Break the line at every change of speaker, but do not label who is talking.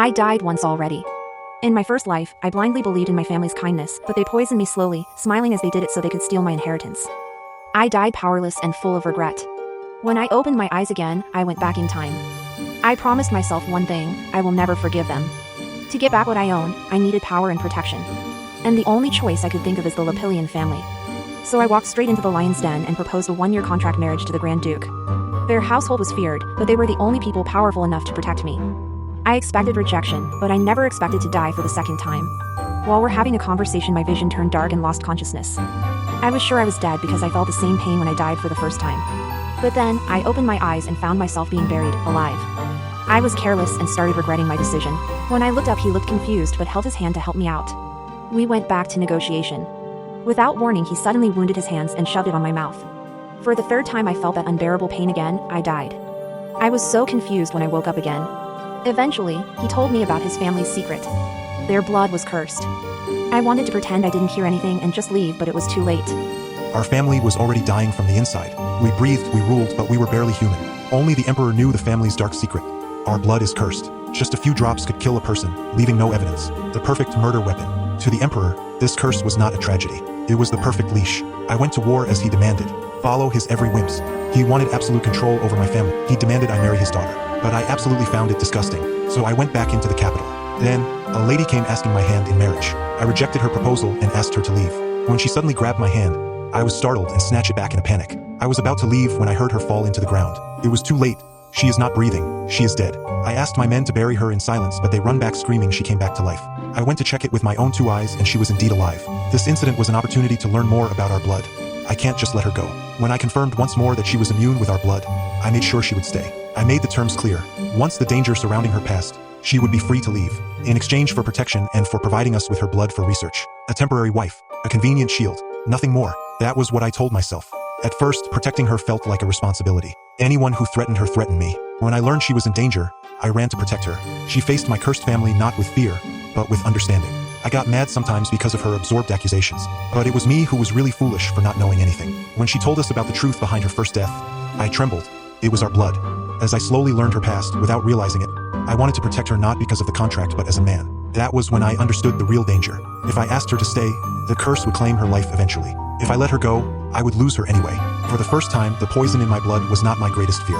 I died once already. In my first life, I blindly believed in my family's kindness, but they poisoned me slowly, smiling as they did it so they could steal my inheritance. I died powerless and full of regret. When I opened my eyes again, I went back in time. I promised myself one thing: I will never forgive them. To get back what I own, I needed power and protection. And the only choice I could think of is the Lapillion family. So I walked straight into the lion's den and proposed a 1-year contract marriage to the Grand Duke. Their household was feared, but they were the only people powerful enough to protect me. I expected rejection, but I never expected to die for the second time. While we're having a conversation, my vision turned dark and lost consciousness. I was sure I was dead because I felt the same pain when I died for the first time. But then, I opened my eyes and found myself being buried, alive. I was careless and started regretting my decision. When I looked up, he looked confused but held his hand to help me out. We went back to negotiation. Without warning, he suddenly wounded his hands and shoved it on my mouth. For the third time I felt that unbearable pain again. I died. I was so confused when I woke up again. Eventually, he told me about his family's secret. Their blood was cursed. I wanted to pretend I didn't hear anything and just leave, but it was too late.
Our family was already dying from the inside. We breathed, we ruled, but we were barely human. Only the Emperor knew the family's dark secret. Our blood is cursed. Just a few drops could kill a person, leaving no evidence. The perfect murder weapon. To the Emperor, this curse was not a tragedy. It was the perfect leash. I went to war as he demanded. Follow his every whims. He wanted absolute control over my family. He demanded I marry his daughter. But I absolutely found it disgusting. So I went back into the capital. Then, a lady came asking my hand in marriage. I rejected her proposal and asked her to leave. When she suddenly grabbed my hand, I was startled and snatched it back in a panic. I was about to leave when I heard her fall into the ground. It was too late. She is not breathing. She is dead. I asked my men to bury her in silence, but they run back screaming she came back to life. I went to check it with my own 2 eyes, and she was indeed alive. This incident was an opportunity to learn more about our blood. I can't just let her go. When I confirmed once more that she was immune with our blood, I made sure she would stay. I made the terms clear. Once the danger surrounding her passed, she would be free to leave, in exchange for protection and for providing us with her blood for research. A temporary wife, a convenient shield, nothing more. That was what I told myself. At first, protecting her felt like a responsibility. Anyone who threatened her threatened me. When I learned she was in danger, I ran to protect her. She faced my cursed family not with fear, but with understanding. I got mad sometimes because of her absorbed accusations, but it was me who was really foolish for not knowing anything. When she told us about the truth behind her first death, I trembled. It was our blood. As I slowly learned her past without realizing it, I wanted to protect her not because of the contract but as a man. That was when I understood the real danger. If I asked her to stay, the curse would claim her life eventually. If I let her go, I would lose her anyway. For the first time, the poison in my blood was not my greatest fear.